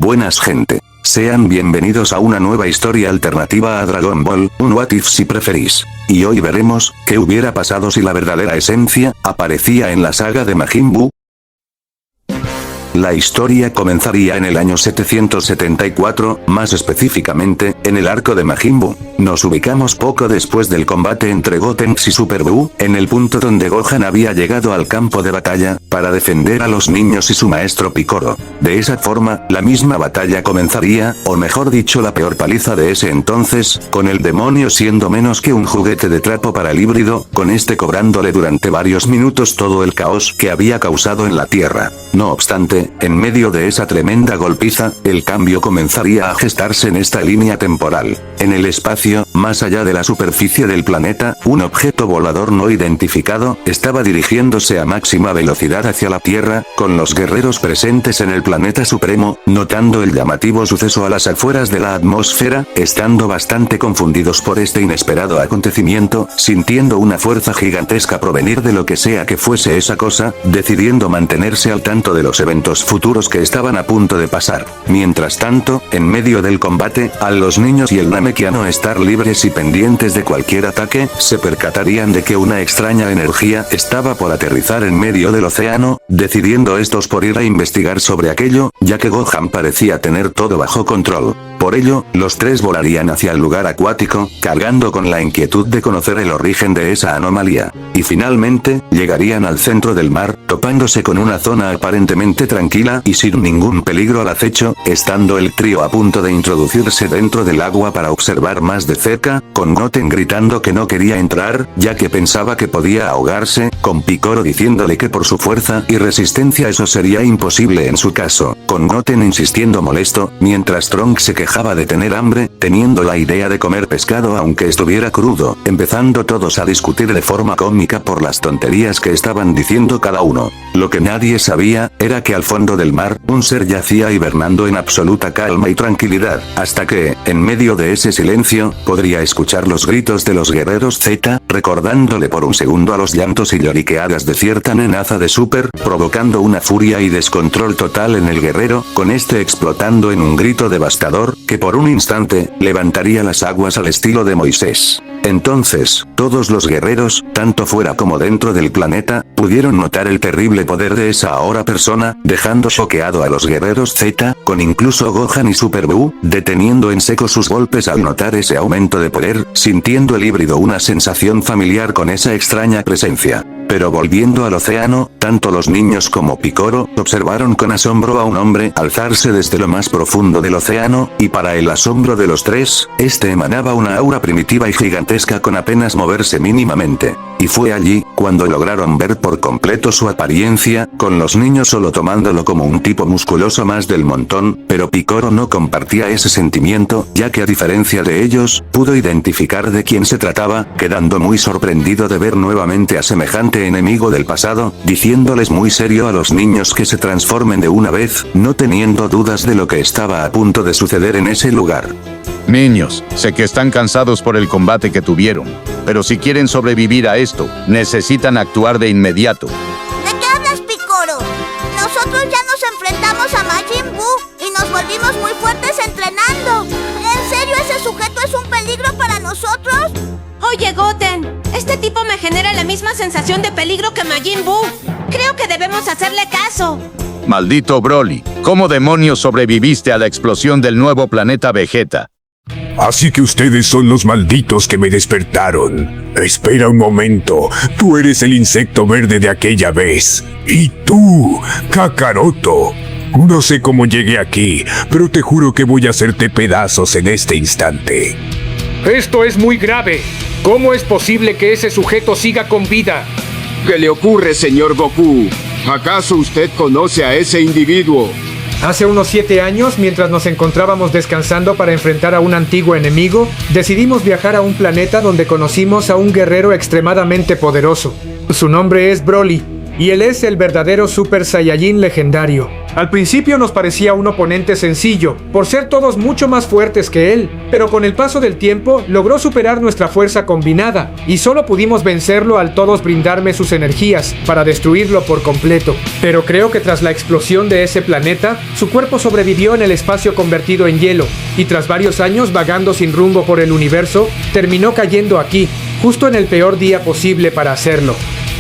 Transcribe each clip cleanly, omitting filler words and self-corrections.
Buenas gente. Sean bienvenidos a una nueva historia alternativa a Dragon Ball, un What If si preferís. Y hoy veremos, qué hubiera pasado si la verdadera esencia, aparecía en la saga de Majin Buu. La historia comenzaría en el año 774, más específicamente, en el arco de Majin Buu. Nos ubicamos poco después del combate entre Gotenks y Super Buu, en el punto donde Gohan había llegado al campo de batalla, para defender a los niños y su maestro Piccolo. De esa forma, la misma batalla comenzaría, o mejor dicho la peor paliza de ese entonces, con el demonio siendo menos que un juguete de trapo para el híbrido, con este cobrándole durante varios minutos todo el caos que había causado en la Tierra. No obstante, en medio de esa tremenda golpiza, el cambio comenzaría a gestarse en esta línea temporal. En el espacio, más allá de la superficie del planeta, un objeto volador no identificado, estaba dirigiéndose a máxima velocidad hacia la Tierra, con los guerreros presentes en el planeta supremo, notando el llamativo suceso a las afueras de la atmósfera, estando bastante confundidos por este inesperado acontecimiento, sintiendo una fuerza gigantesca provenir de lo que sea que fuese esa cosa, decidiendo mantenerse al tanto de los eventos futuros que estaban a punto de pasar. Mientras tanto, en medio del combate, a los niños y el Namekiano estar libres y pendientes de cualquier ataque, se percatarían de que una extraña energía estaba por aterrizar en medio del océano, decidiendo estos por ir a investigar sobre aquello, ya que Gohan parecía tener todo bajo control. Por ello, los tres volarían hacia el lugar acuático, cargando con la inquietud de conocer el origen de esa anomalía. Y finalmente, llegarían al centro del mar, topándose con una zona aparentemente tranquila y sin ningún peligro al acecho, estando el trío a punto de introducirse dentro del agua para observar más de cerca, con Goten gritando que no quería entrar, ya que pensaba que podía ahogarse, con Piccolo diciéndole que por su fuerza y resistencia eso sería imposible en su caso, con Goten insistiendo molesto, mientras Trunks se quejaba de tener hambre, teniendo la idea de comer pescado aunque estuviera crudo, empezando todos a discutir de forma cómica por las tonterías que estaban diciendo cada uno. Lo que nadie sabía, era que al fondo del mar, un ser yacía hibernando en absoluta calma y tranquilidad, hasta que, en medio de ese silencio, podría escuchar los gritos de los guerreros Z, recordándole por un segundo a los llantos y lloriqueadas de cierta nenaza de Super, provocando una furia y descontrol total en el guerrero, con este explotando en un grito devastador, que por un instante, levantaría las aguas al estilo de Moisés. Entonces, todos los guerreros, tanto fuera como dentro del planeta, pudieron notar el terrible poder de esa ahora persona, dejando choqueado a los guerreros Z, con incluso Gohan y Super Buu, deteniendo en seco sus golpes al notar ese aumento de poder, sintiendo el híbrido una sensación familiar con esa extraña presencia. Pero volviendo al océano, tanto los niños como Piccolo observaron con asombro a un hombre alzarse desde lo más profundo del océano, y para el asombro de los tres, este emanaba una aura primitiva y gigantesca con apenas moverse mínimamente. Y fue allí, cuando lograron ver por completo su apariencia, con los niños solo tomándolo como un tipo musculoso más del montón, pero Piccolo no compartía ese sentimiento, ya que a diferencia de ellos, pudo identificar de quién se trataba, quedando muy sorprendido de ver nuevamente a semejante enemigo del pasado, diciéndoles muy serio a los niños que se transformen de una vez, no teniendo dudas de lo que estaba a punto de suceder en ese lugar. Niños, sé que están cansados por el combate que tuvieron, pero si quieren sobrevivir a esto, necesitan actuar de inmediato. ¿De qué hablas, Piccolo? Nosotros ya nos enfrentamos a Majin Buu y nos volvimos muy fuertes entrenando. ¿En serio ese sujeto es un peligro para nosotros? Oye, Goten, este tipo me genera la misma sensación de peligro que Majin Buu. Creo que debemos hacerle caso. Maldito Broly, ¿cómo demonios sobreviviste a la explosión del nuevo planeta Vegeta? Así que ustedes son los malditos que me despertaron. Espera un momento, tú eres el insecto verde de aquella vez. Y tú, Kakaroto. No sé cómo llegué aquí, pero te juro que voy a hacerte pedazos en este instante. Esto es muy grave. ¿Cómo es posible que ese sujeto siga con vida? ¿Qué le ocurre, señor Goku? ¿Acaso usted conoce a ese individuo? Hace unos 7 años, mientras nos encontrábamos descansando para enfrentar a un antiguo enemigo, decidimos viajar a un planeta donde conocimos a un guerrero extremadamente poderoso. Su nombre es Broly. y él es el verdadero Super Saiyajin legendario. Al principio nos parecía un oponente sencillo, por ser todos mucho más fuertes que él, pero con el paso del tiempo logró superar nuestra fuerza combinada, y solo pudimos vencerlo al todos brindarme sus energías para destruirlo por completo. Pero creo que tras la explosión de ese planeta, su cuerpo sobrevivió en el espacio convertido en hielo, y tras varios años vagando sin rumbo por el universo, terminó cayendo aquí, justo en el peor día posible para hacerlo.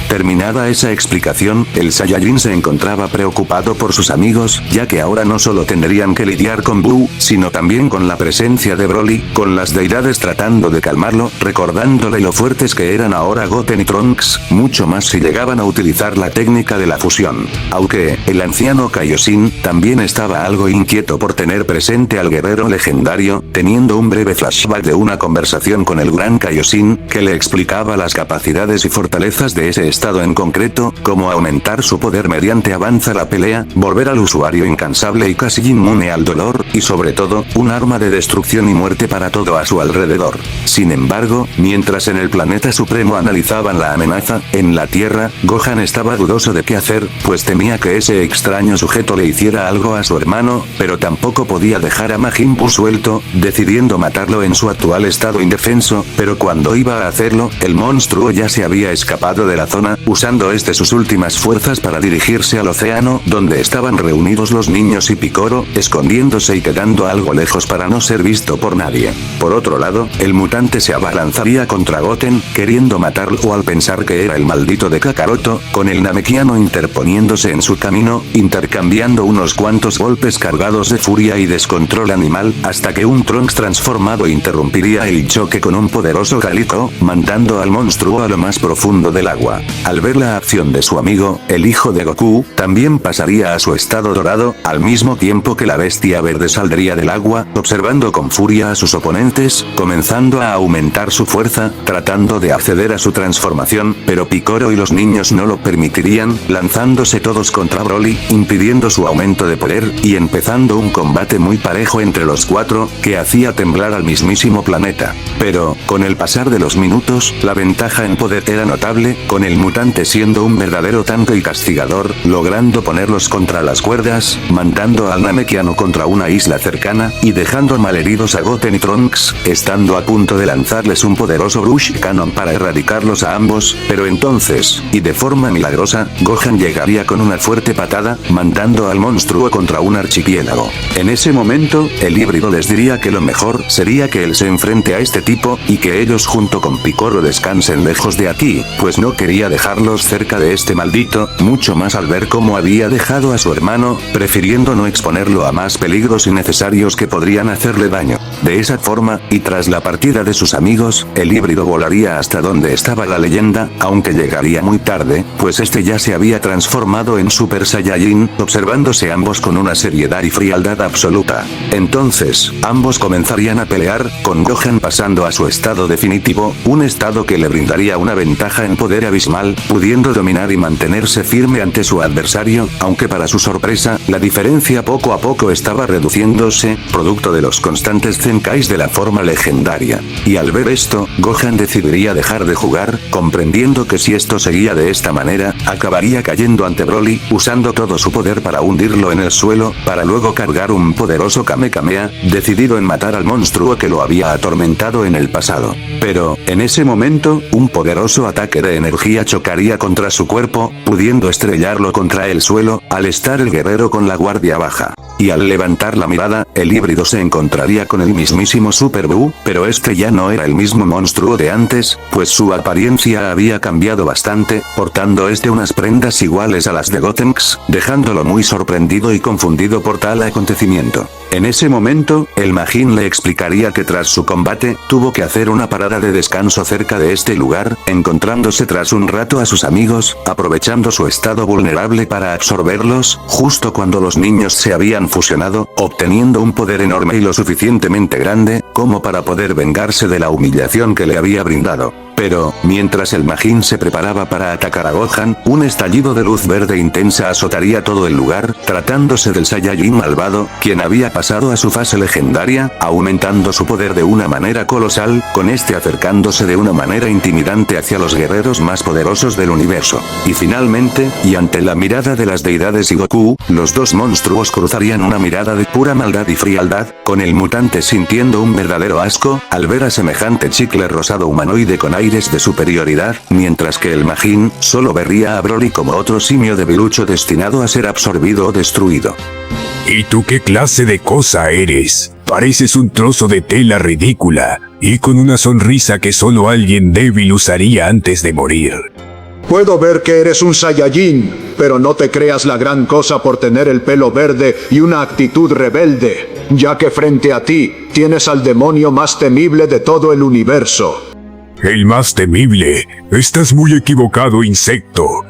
Terminada esa explicación, el Saiyajin se encontraba preocupado por sus amigos, ya que ahora no solo tendrían que lidiar con Buu, sino también con la presencia de Broly, con las deidades tratando de calmarlo, recordándole lo fuertes que eran ahora Goten y Trunks, mucho más si llegaban a utilizar la técnica de la fusión. Aunque, el anciano Kaioshin también estaba algo inquieto por tener presente al guerrero legendario, teniendo un breve flashback de una conversación con el gran Kaioshin, que le explicaba las capacidades y fortalezas de ese estado en concreto, como aumentar su poder mediante avanza la pelea, volver al usuario incansable y casi inmune al dolor, y sobre todo, un arma de destrucción y muerte para todo a su alrededor. Sin embargo, mientras en el planeta supremo analizaban la amenaza, en la Tierra, Gohan estaba dudoso de qué hacer, pues temía que ese extraño sujeto le hiciera algo a su hermano, pero tampoco podía dejar a Majin Buu suelto, decidiendo matarlo en su actual estado indefenso, pero cuando iba a hacerlo, el monstruo ya se había escapado de la zona, usando sus últimas fuerzas para dirigirse al océano, donde estaban reunidos los niños y Picoro, escondiéndose y quedando algo lejos para no ser visto por nadie. Por otro lado, el mutante se abalanzaría contra Goten, queriendo matarlo al pensar que era el maldito de Kakaroto, con el Namekiano interponiéndose en su camino, intercambiando unos cuantos golpes cargados de furia y descontrol animal, hasta que un Trunks transformado interrumpiría el choque con un poderoso Calico, mandando al monstruo a lo más profundo del agua. Al ver la acción de su amigo, el hijo de Goku, también pasaría a su estado dorado, al mismo tiempo que la bestia verde saldría del agua, observando con furia a sus oponentes, comenzando a aumentar su fuerza, tratando de acceder a su transformación, pero Picoro y los niños no lo permitirían, lanzándose todos contra Broly, impidiendo su aumento de poder, y empezando un combate muy parejo entre los cuatro, que hacía temblar al mismísimo planeta. Pero, con el pasar de los minutos, la ventaja en poder era notable, con el mutante siendo un verdadero tanque y castigador, logrando ponerlos contra las cuerdas, mandando al Namekiano contra una isla cercana, y dejando malheridos a Goten y Trunks, estando a punto de lanzarles un poderoso Brush Cannon para erradicarlos a ambos, pero entonces, y de forma milagrosa, Gohan llegaría con una fuerte patada, mandando al monstruo contra un archipiélago. En ese momento, el híbrido les diría que lo mejor sería que él se enfrente a este tipo, y que ellos junto con Picoro descansen lejos de aquí, pues no quería dejarlos cerca de este maldito, mucho más al ver cómo había dejado a su hermano, prefiriendo no exponerlo a más peligros innecesarios que podrían hacerle daño. De esa forma, y tras la partida de sus amigos, el híbrido volaría hasta donde estaba la leyenda, aunque llegaría muy tarde, pues este ya se había transformado en Super Saiyajin, observándose ambos con una seriedad y frialdad absoluta. Entonces, ambos comenzarían a pelear, con Gohan pasando a su estado definitivo, un estado que le brindaría una ventaja en poder abismal, pudiendo dominar y mantenerse firme ante su adversario, aunque para su sorpresa, la diferencia poco a poco estaba reduciéndose, producto de los constantes Zenkais de la forma legendaria. Y al ver esto, Gohan decidiría dejar de jugar, comprendiendo que si esto seguía de esta manera, acabaría cayendo ante Broly, usando todo su poder para hundirlo en el suelo, para luego cargar un poderoso Kamehameha, decidido en matar al monstruo que lo había atormentado en el pasado. Pero, en ese momento, un poderoso ataque de energía chocaría contra su cuerpo, pudiendo estrellarlo contra el suelo, al estar el guerrero con la guardia baja. Y al levantar la mirada, el híbrido se encontraría con el mismísimo Super Buu, pero este ya no era el mismo monstruo de antes, pues su apariencia había cambiado bastante, portando unas prendas iguales a las de Gotenks, dejándolo muy sorprendido y confundido por tal acontecimiento. En ese momento, el Majin le explicaría que tras su combate, tuvo que hacer una parada de descanso cerca de este lugar, encontrándose tras un rato a sus amigos, aprovechando su estado vulnerable para absorberlos, justo cuando los niños se habían fusionado, obteniendo un poder enorme y lo suficientemente grande, como para poder vengarse de la humillación que le había brindado. Pero, mientras el Majin se preparaba para atacar a Gohan, un estallido de luz verde intensa azotaría todo el lugar, tratándose del Saiyajin malvado, quien había pasado a su fase legendaria, aumentando su poder de una manera colosal, con este acercándose de una manera intimidante hacia los guerreros más poderosos del universo. Y finalmente, y ante la mirada de las deidades y Goku, los dos monstruos cruzarían una mirada de pura maldad y frialdad, con el mutante sintiendo un verdadero asco, al ver a semejante chicle rosado humanoide con aires de superioridad, mientras que el Majin solo vería a Broly como otro simio debilucho destinado a ser absorbido o destruido. ¿Y tú qué clase de cosa eres? Pareces un trozo de tela ridícula, y con una sonrisa que solo alguien débil usaría antes de morir. Puedo ver que eres un Saiyajin, pero no te creas la gran cosa por tener el pelo verde y una actitud rebelde, ya que frente a ti tienes al demonio más temible de todo el universo. ¿El más temible? Estás muy equivocado, insecto.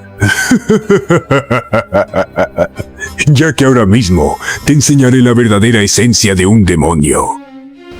Ya que ahora mismo te enseñaré la verdadera esencia de un demonio.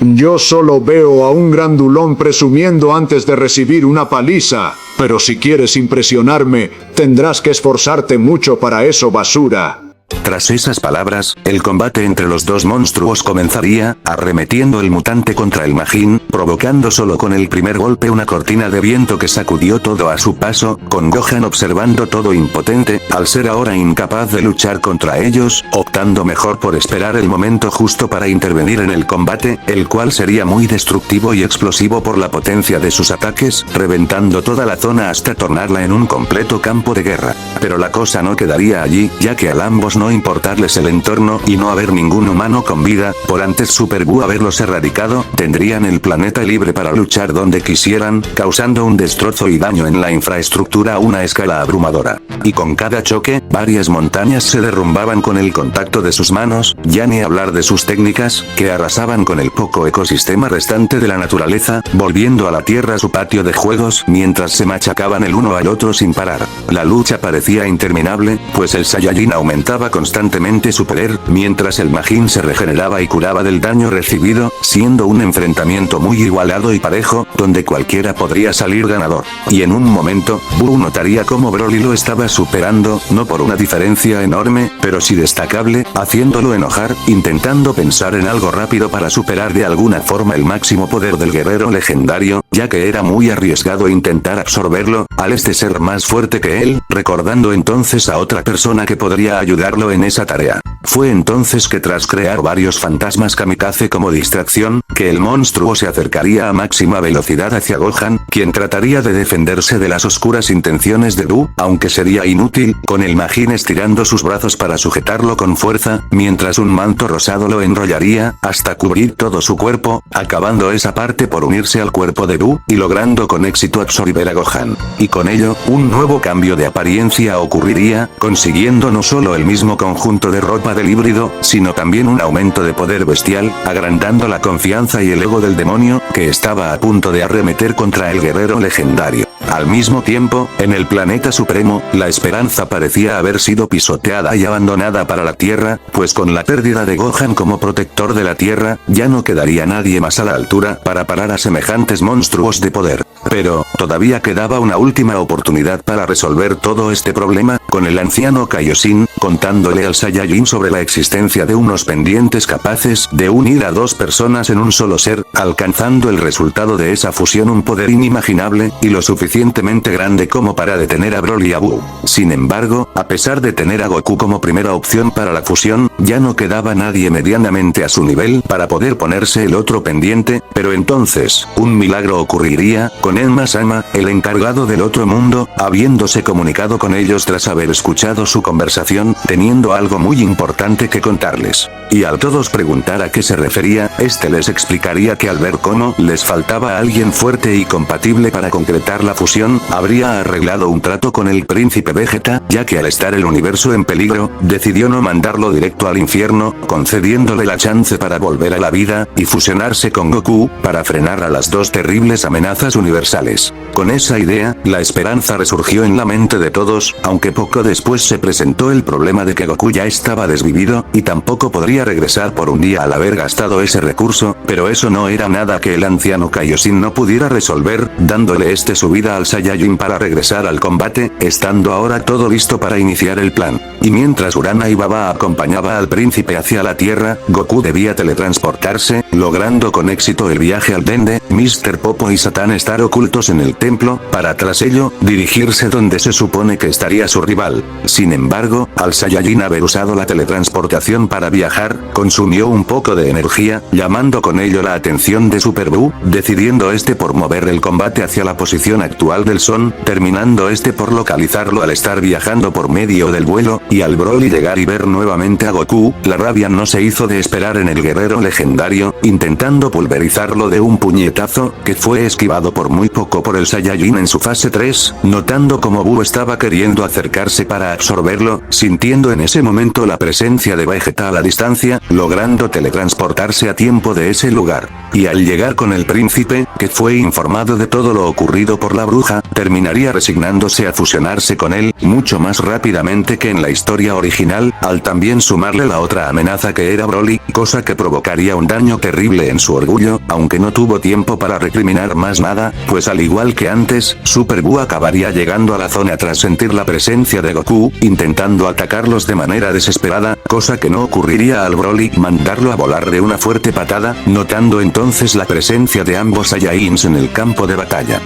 Yo solo veo a un grandulón presumiendo antes de recibir una paliza, pero si quieres impresionarme, tendrás que esforzarte mucho para eso, basura. Tras esas palabras, el combate entre los dos monstruos comenzaría, arremetiendo el mutante contra el Majin, provocando solo con el primer golpe una cortina de viento que sacudió todo a su paso, con Gohan observando todo impotente, al ser ahora incapaz de luchar contra ellos, optando mejor por esperar el momento justo para intervenir en el combate, el cual sería muy destructivo y explosivo por la potencia de sus ataques, reventando toda la zona hasta tornarla en un completo campo de guerra. Pero la cosa no quedaría allí, ya que a ambos no importarles el entorno y no haber ningún humano con vida, por antes Super Buu haberlos erradicado, tendrían el planeta libre para luchar donde quisieran, causando un destrozo y daño en la infraestructura a una escala abrumadora. Y con cada choque, varias montañas se derrumbaban con el contacto de sus manos, ya ni hablar de sus técnicas, que arrasaban con el poco ecosistema restante de la naturaleza, volviendo a la Tierra su patio de juegos mientras se machacaban el uno al otro sin parar. La lucha parecía interminable, pues el Saiyajin aumentaba constantemente su poder, mientras el Majin se regeneraba y curaba del daño recibido, siendo un enfrentamiento muy igualado y parejo, donde cualquiera podría salir ganador. Y en un momento, Buu notaría cómo Broly lo estaba superando, no por una diferencia enorme, pero sí destacable, haciéndolo enojar, intentando pensar en algo rápido para superar de alguna forma el máximo poder del guerrero legendario, ya que era muy arriesgado intentar absorberlo, al este ser más fuerte que él, recordando entonces a otra persona que podría ayudarlo en esa tarea. Fue entonces que tras crear varios fantasmas kamikaze como distracción, que el monstruo se acercaría a máxima velocidad hacia Gohan, quien trataría de defenderse de las oscuras intenciones de Buu, aunque sería inútil, con el Majin estirando sus brazos para sujetarlo con fuerza, mientras un manto rosado lo enrollaría, hasta cubrir todo su cuerpo, acabando esa parte por unirse al cuerpo de Buu, y logrando con éxito absorber a Gohan. Y con ello, un nuevo cambio de apariencia ocurriría, consiguiendo no solo el mismo conjunto de ropa del híbrido, sino también un aumento de poder bestial, agrandando la confianza y el ego del demonio, que estaba a punto de arremeter contra el guerrero legendario. Al mismo tiempo, en el planeta supremo, la esperanza parecía haber sido pisoteada y abandonada para la Tierra, pues con la pérdida de Gohan como protector de la Tierra, ya no quedaría nadie más a la altura para parar a semejantes monstruos de poder. Pero, todavía quedaba una última oportunidad para resolver todo este problema, con el anciano Kaioshin, contándole al Saiyajin sobre la existencia de unos pendientes capaces de unir a dos personas en un solo ser, alcanzando el resultado de esa fusión un poder inimaginable, y lo suficientemente grande como para detener a Broly y a Buu. Sin embargo, a pesar de tener a Goku como primera opción para la fusión, ya no quedaba nadie medianamente a su nivel para poder ponerse el otro pendiente, pero entonces, un milagro ocurriría, con Enma-sama, el encargado del otro mundo, habiéndose comunicado con ellos tras haber escuchado su conversación, teniendo algo muy importante que contarles. Y al todos preguntar a qué se refería, este les explicaría que al ver cómo les faltaba alguien fuerte y compatible para concretar la fusión, habría arreglado un trato con el príncipe Vegeta, ya que al estar el universo en peligro, decidió no mandarlo directo al infierno, concediéndole la chance para volver a la vida, y fusionarse con Goku, para frenar a las dos terribles amenazas universales. Con esa idea, la esperanza resurgió en la mente de todos, aunque poco después se presentó el problema de que Goku ya estaba desvivido, y tampoco podría regresar por un día al haber gastado ese recurso, pero eso no era nada que el anciano Kaioshin no pudiera resolver, dándole subida al Saiyajin para regresar al combate, estando ahora todo listo para iniciar el plan. Y mientras Urana y Baba acompañaba al príncipe hacia la Tierra, Goku debía teletransportarse, logrando con éxito el viaje al Dende, Mr. Popo y Satan estar ocultos en el templo, para tras ello, dirigirse donde se supone que estaría su rival. Sin embargo, al Saiyajin haber usado la teletransportación para viajar, consumió un poco de energía, llamando con ello la atención de Super Buu, decidiendo por mover el combate hacia la posición actual del Son, terminando por localizarlo al estar viajando por medio del vuelo, y al Broly llegar y ver nuevamente a Goku, la rabia no se hizo de esperar en el guerrero legendario, intentando pulverizarlo de un puñetazo, que fue esquivado por muy poco por el Saiyajin en su fase 3, notando como Buu estaba queriendo acercarse para absorberlo, sintiendo en ese momento la presencia de Vegeta a la distancia, logrando teletransportarse a tiempo de ese lugar. Y al llegar con el príncipe, que fue informado de todo lo ocurrido por la bruja, terminaría resignándose a fusionarse con él, mucho más rápidamente que en la historia original, al también sumarle la otra amenaza que era Broly, cosa que provocaría un daño terrible en su orgullo, aunque no tuvo tiempo para recriminar más nada, pues al igual que antes, Super Buu acabaría llegando a la zona tras sentir la presencia de Goku, intentando atacarlos de manera desesperada, cosa que no ocurriría al Broly mandarlo a volar de una fuerte patada, notando entonces la presencia de ambos Saiyajins en el campo de batalla.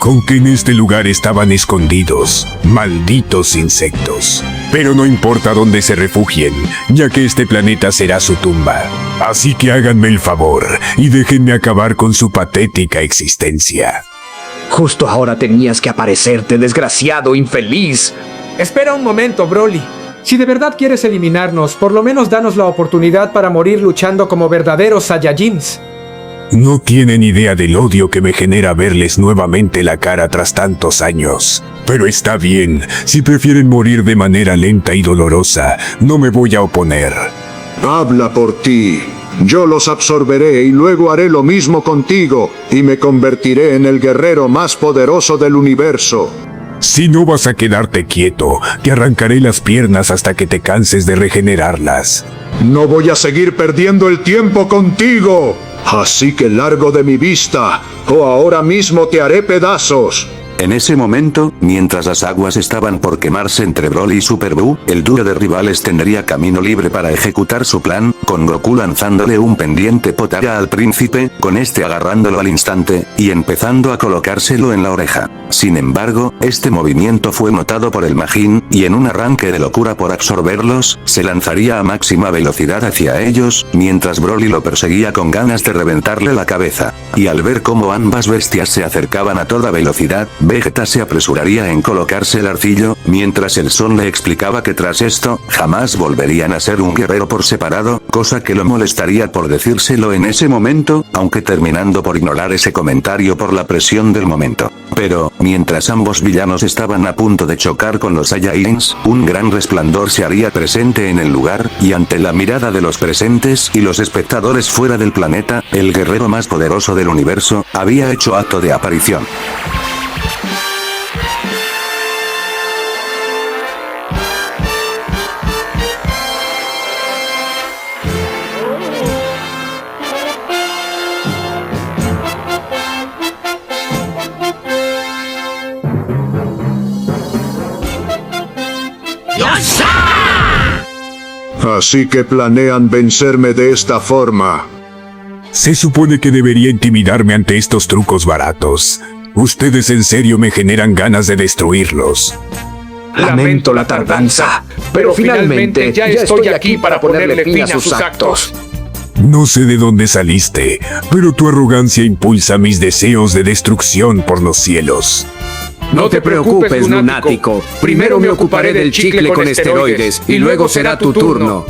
Con que en este lugar estaban escondidos, malditos insectos. Pero no importa dónde se refugien, ya que este planeta será su tumba. Así que háganme el favor, y déjenme acabar con su patética existencia. Justo ahora tenías que aparecerte, desgraciado infeliz. Espera un momento, Broly. Si de verdad quieres eliminarnos, por lo menos danos la oportunidad para morir luchando como verdaderos Saiyajins. No tienen idea del odio que me genera verles nuevamente la cara tras tantos años. Pero está bien, si prefieren morir de manera lenta y dolorosa, no me voy a oponer. Habla por ti. Yo los absorberé y luego haré lo mismo contigo, y me convertiré en el guerrero más poderoso del universo. Si no vas a quedarte quieto, te arrancaré las piernas hasta que te canses de regenerarlas. No voy a seguir perdiendo el tiempo contigo. Así que largo de mi vista, o ahora mismo te haré pedazos. En ese momento, mientras las aguas estaban por quemarse entre Broly y Super Buu, el dúo de rivales tendría camino libre para ejecutar su plan, con Goku lanzándole un pendiente potara al príncipe, con agarrándolo al instante, y empezando a colocárselo en la oreja. Sin embargo, este movimiento fue notado por el Majin, y en un arranque de locura por absorberlos, se lanzaría a máxima velocidad hacia ellos, mientras Broly lo perseguía con ganas de reventarle la cabeza. Y al ver cómo ambas bestias se acercaban a toda velocidad, Vegeta se apresuraría en colocarse el arcillo, mientras el Son le explicaba que tras esto, jamás volverían a ser un guerrero por separado, cosa que lo molestaría por decírselo en ese momento, aunque terminando por ignorar ese comentario por la presión del momento. Pero, mientras ambos villanos estaban a punto de chocar con los Saiyajins, un gran resplandor se haría presente en el lugar, y ante la mirada de los presentes y los espectadores fuera del planeta, el guerrero más poderoso del universo, había hecho acto de aparición. Así que planean vencerme de esta forma. Se supone que debería intimidarme ante estos trucos baratos. Ustedes en serio me generan ganas de destruirlos. Lamento la tardanza, pero finalmente ya estoy aquí para ponerle fin a sus actos. No sé de dónde saliste, pero tu arrogancia impulsa mis deseos de destrucción por los cielos. No te preocupes, lunático. Primero me ocuparé del chicle con esteroides y luego será tu turno.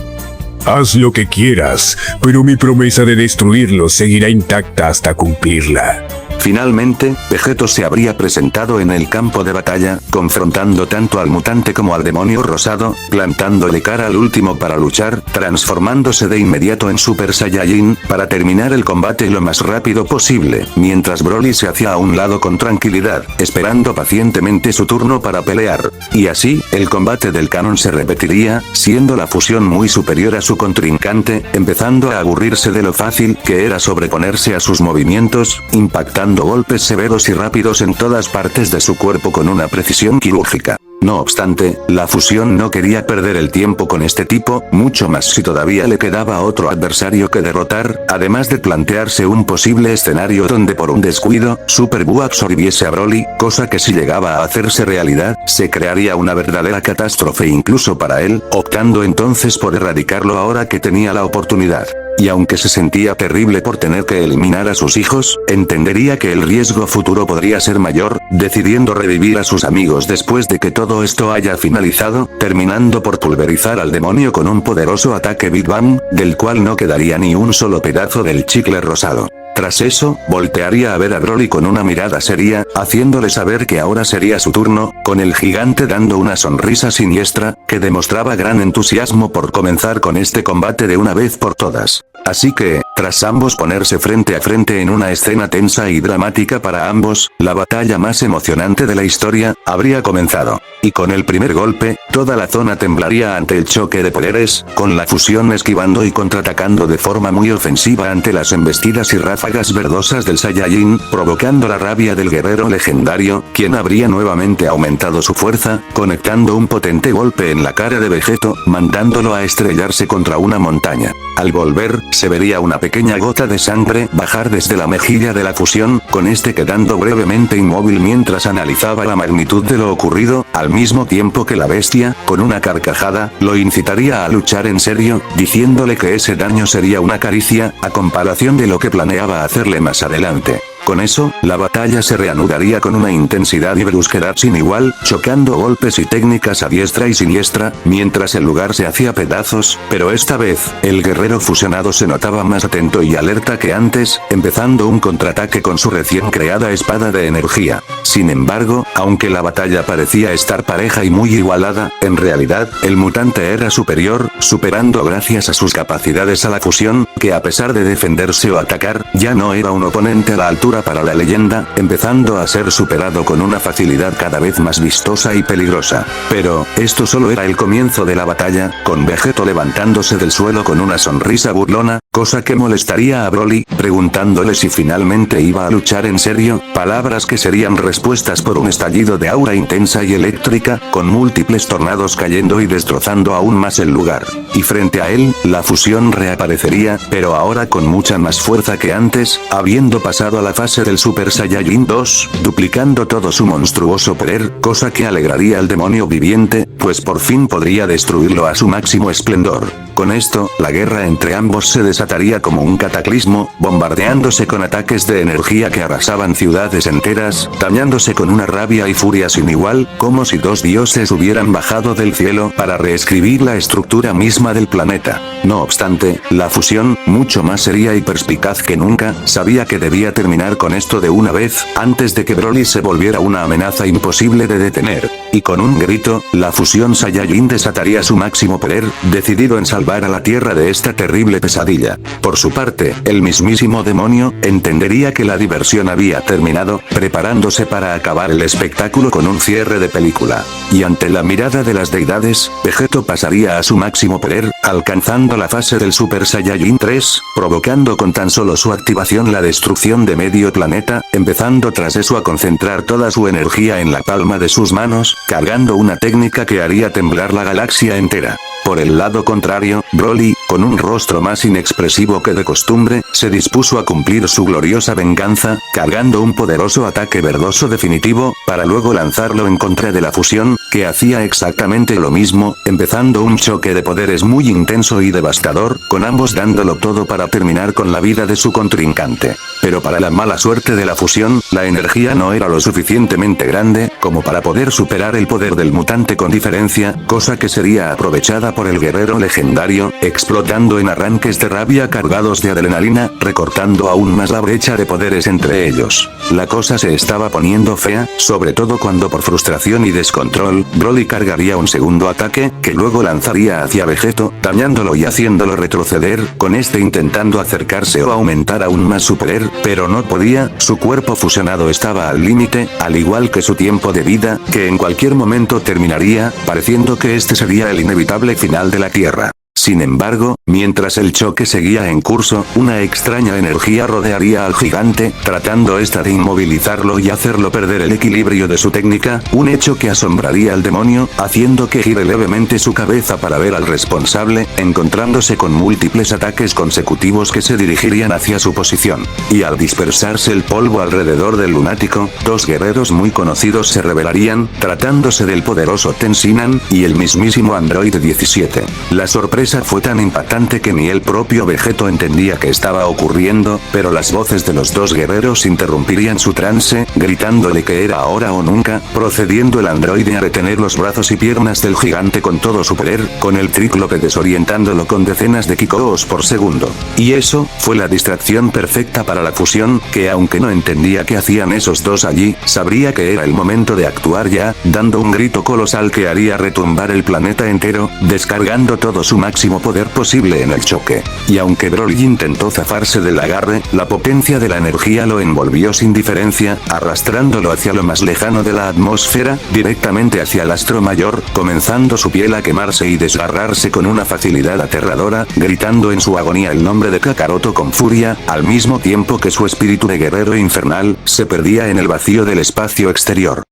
Haz lo que quieras, pero mi promesa de destruirlos seguirá intacta hasta cumplirla. Finalmente, Vegeto se habría presentado en el campo de batalla, confrontando tanto al mutante como al demonio rosado, plantándole cara al último para luchar, transformándose de inmediato en Super Saiyajin, para terminar el combate lo más rápido posible, mientras Broly se hacía a un lado con tranquilidad, esperando pacientemente su turno para pelear. Y así, el combate del canon se repetiría, siendo la fusión muy superior a su contrincante, empezando a aburrirse de lo fácil que era sobreponerse a sus movimientos, impactando golpes severos y rápidos en todas partes de su cuerpo con una precisión quirúrgica. No obstante, la fusión no quería perder el tiempo con este tipo, mucho más si todavía le quedaba otro adversario que derrotar, además de plantearse un posible escenario donde por un descuido, Super Buu absorbiese a Broly, cosa que si llegaba a hacerse realidad, se crearía una verdadera catástrofe incluso para él, optando entonces por erradicarlo ahora que tenía la oportunidad. Y aunque se sentía terrible por tener que eliminar a sus hijos, entendería que el riesgo futuro podría ser mayor, decidiendo revivir a sus amigos después de que todo esto haya finalizado, terminando por pulverizar al demonio con un poderoso ataque Big Bang, del cual no quedaría ni un solo pedazo del chicle rosado. Tras eso, voltearía a ver a Broly con una mirada seria, haciéndole saber que ahora sería su turno, con el gigante dando una sonrisa siniestra, que demostraba gran entusiasmo por comenzar con este combate de una vez por todas. Así que, tras ambos ponerse frente a frente en una escena tensa y dramática para ambos, la batalla más emocionante de la historia, habría comenzado. Y con el primer golpe, toda la zona temblaría ante el choque de poderes, con la fusión esquivando y contraatacando de forma muy ofensiva ante las embestidas y ráfagas verdosas del Saiyajin, provocando la rabia del guerrero legendario, quien habría nuevamente aumentado su fuerza, conectando un potente golpe en la cara de Vegeto, mandándolo a estrellarse contra una montaña. Al volver, se vería una pequeña gota de sangre bajar desde la mejilla de la fusión, con este quedando brevemente inmóvil mientras analizaba la magnitud de lo ocurrido, al mismo tiempo que la bestia, con una carcajada, lo incitaría a luchar en serio, diciéndole que ese daño sería una caricia, a comparación de lo que planeaba hacerle más adelante. Con eso, la batalla se reanudaría con una intensidad y brusquedad sin igual, chocando golpes y técnicas a diestra y siniestra, mientras el lugar se hacía pedazos, pero esta vez, el guerrero fusionado se notaba más atento y alerta que antes, empezando un contraataque con su recién creada espada de energía. Sin embargo, aunque la batalla parecía estar pareja y muy igualada, en realidad, el mutante era superior, superando gracias a sus capacidades a la fusión, que a pesar de defenderse o atacar, ya no era un oponente a la altura para la leyenda, empezando a ser superado con una facilidad cada vez más vistosa y peligrosa. Pero, esto solo era el comienzo de la batalla, con Vegeto levantándose del suelo con una sonrisa burlona, cosa que molestaría a Broly, preguntándole si finalmente iba a luchar en serio, palabras que serían respuestas por un estallido de aura intensa y eléctrica, con múltiples tornados cayendo y destrozando aún más el lugar. Y frente a él, la fusión reaparecería, pero ahora con mucha más fuerza que antes, habiendo pasado a la fase del Super Saiyajin 2, duplicando todo su monstruoso poder, cosa que alegraría al demonio viviente, pues por fin podría destruirlo a su máximo esplendor. Con esto, la guerra entre ambos se desataría como un cataclismo, bombardeándose con ataques de energía que arrasaban ciudades enteras, dañándose con una rabia y furia sin igual, como si dos dioses hubieran bajado del cielo para reescribir la estructura misma del planeta. No obstante, la fusión, mucho más seria y perspicaz que nunca, sabía que debía terminar con esto de una vez, antes de que Broly se volviera una amenaza imposible de detener. Y con un grito, la fusión Saiyajin desataría su máximo poder, decidido en salvar a la Tierra de esta terrible pesadilla. Por su parte, el mismísimo demonio, entendería que la diversión había terminado, preparándose para acabar el espectáculo con un cierre de película. Y ante la mirada de las deidades, Vegeto pasaría a su máximo poder, alcanzando la fase del Super Saiyajin 3, provocando con tan solo su activación la destrucción de medio planeta, empezando tras eso a concentrar toda su energía en la palma de sus manos, cargando una técnica que haría temblar la galaxia entera. Por el lado contrario, Broly, con un rostro más inexpresivo que de costumbre, se dispuso a cumplir su gloriosa venganza, cargando un poderoso ataque verdoso definitivo, para luego lanzarlo en contra de la fusión, que hacía exactamente lo mismo, empezando un choque de poderes muy intenso y devastador, con ambos dándolo todo para terminar con la vida de su contrincante. Pero para la mala suerte de la fusión, la energía no era lo suficientemente grande, como para poder superar el poder del mutante con diferencia, cosa que sería aprovechada por el guerrero legendario, explotando en arranques de rabia cargados de adrenalina, recortando aún más la brecha de poderes entre ellos. La cosa se estaba poniendo fea, sobre todo cuando por frustración y descontrol, Broly cargaría un segundo ataque, que luego lanzaría hacia Vegeto, dañándolo y haciéndolo retroceder, con este intentando acercarse o aumentar aún más su poder, pero no podía, su cuerpo fusionado estaba al límite, al igual que su tiempo de vida, que en cualquier momento terminaría, pareciendo que este sería el inevitable final de la Tierra. Sin embargo, mientras el choque seguía en curso, una extraña energía rodearía al gigante, tratando esta de inmovilizarlo y hacerlo perder el equilibrio de su técnica, un hecho que asombraría al demonio, haciendo que gire levemente su cabeza para ver al responsable, encontrándose con múltiples ataques consecutivos que se dirigirían hacia su posición. Y al dispersarse el polvo alrededor del lunático, dos guerreros muy conocidos se revelarían, tratándose del poderoso Tensinan, y el mismísimo Android 17. La sorpresa fue tan impactante que ni el propio Vegeto entendía qué estaba ocurriendo, pero las voces de los dos guerreros interrumpirían su trance, gritándole que era ahora o nunca, procediendo el androide a retener los brazos y piernas del gigante con todo su poder, con el tríclope desorientándolo con decenas de kikoos por segundo. Y eso, fue la distracción perfecta para la fusión, que aunque no entendía qué hacían esos dos allí, sabría que era el momento de actuar ya, dando un grito colosal que haría retumbar el planeta entero, descargando todo su máximo poder posible en el choque. Y aunque Broly intentó zafarse del agarre, la potencia de la energía lo envolvió sin diferencia, arrastrándolo hacia lo más lejano de la atmósfera, directamente hacia el astro mayor, comenzando su piel a quemarse y desgarrarse con una facilidad aterradora, gritando en su agonía el nombre de Kakaroto con furia, al mismo tiempo que su espíritu de guerrero infernal, se perdía en el vacío del espacio exterior.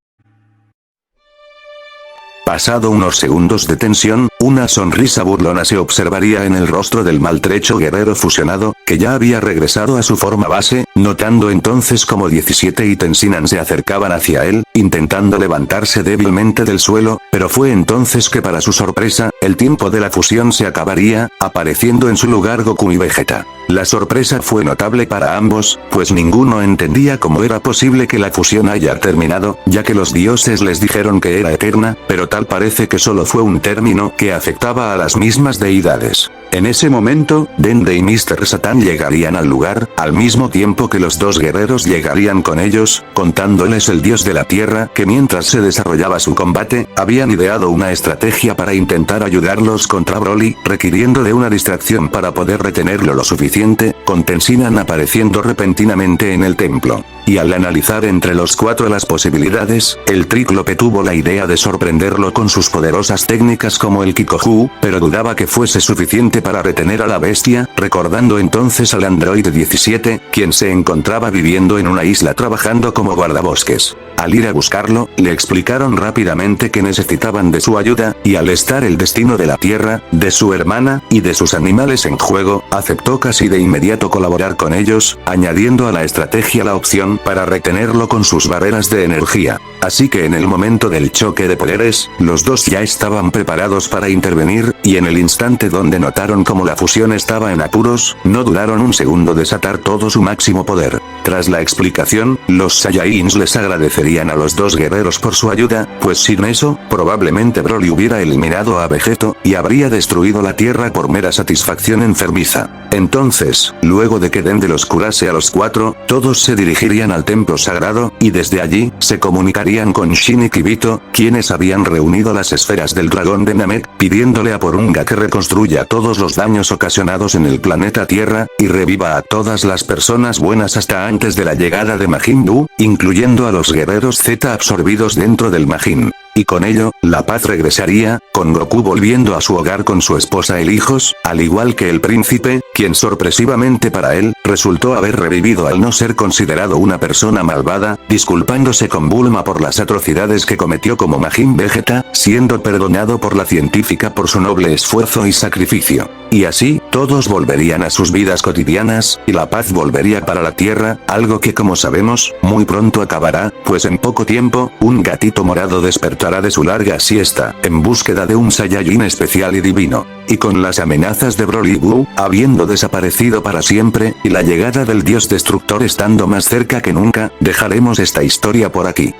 Pasado unos segundos de tensión, una sonrisa burlona se observaría en el rostro del maltrecho guerrero fusionado, que ya había regresado a su forma base, notando entonces como 17 y Tensinan se acercaban hacia él, intentando levantarse débilmente del suelo, pero fue entonces que para su sorpresa, el tiempo de la fusión se acabaría, apareciendo en su lugar Goku y Vegeta. La sorpresa fue notable para ambos, pues ninguno entendía cómo era posible que la fusión haya terminado, ya que los dioses les dijeron que era eterna, pero tal parece que solo fue un término que afectaba a las mismas deidades. En ese momento, Dende y Mr. Satan llegarían al lugar, al mismo tiempo que los dos guerreros llegarían con ellos, contándoles el dios de la tierra que mientras se desarrollaba su combate, habían ideado una estrategia para intentar ayudarlos contra Broly, requiriendo de una distracción para poder retenerlo lo suficiente, con Tensinan apareciendo repentinamente en el templo. Y al analizar entre los cuatro las posibilidades, el tríclope tuvo la idea de sorprenderlo con sus poderosas técnicas como el Kikoju, pero dudaba que fuese suficiente para retener a la bestia, recordando entonces al Android 17, quien se encontraba viviendo en una isla trabajando como guardabosques. Al ir a buscarlo, le explicaron rápidamente que necesitaban de su ayuda, y al estar el destino de la Tierra, de su hermana, y de sus animales en juego, aceptó casi de inmediato colaborar con ellos, añadiendo a la estrategia la opción para retenerlo con sus barreras de energía. Así que en el momento del choque de poderes, los dos ya estaban preparados para intervenir, y en el instante donde notaron cómo la fusión estaba en apuros, no dudaron un segundo desatar todo su máximo poder. Tras la explicación, los Saiyajins les agradecerían a los dos guerreros por su ayuda, pues sin eso, probablemente Broly hubiera eliminado a Vegeto, y habría destruido la Tierra por mera satisfacción enfermiza. Entonces, luego de que Dende los curase a los cuatro, todos se dirigirían al templo sagrado, y desde allí, se comunicarían con Shin y Kibito, quienes habían reunido las esferas del dragón de Namek, pidiéndole a Porunga que reconstruya todos los daños ocasionados en el planeta Tierra, y reviva a todas las personas buenas hasta antes de la llegada de Majin Buu, incluyendo a los guerreros Z absorbidos dentro del Majin. Y con ello, la paz regresaría, con Goku volviendo a su hogar con su esposa e hijos, al igual que el príncipe, quien sorpresivamente para él, resultó haber revivido al no ser considerado una persona malvada, disculpándose con Bulma por las atrocidades que cometió como Majin Vegeta, siendo perdonado por la científica por su noble esfuerzo y sacrificio. Y así, todos volverían a sus vidas cotidianas, y la paz volvería para la Tierra, algo que como sabemos, muy pronto acabará, pues en poco tiempo, un gatito morado despertará de su larga siesta, en búsqueda de un Saiyajin especial y divino. Y con las amenazas de Broly y Boo, habiendo desaparecido para siempre, y la llegada del dios destructor estando más cerca que nunca, dejaremos esta historia por aquí.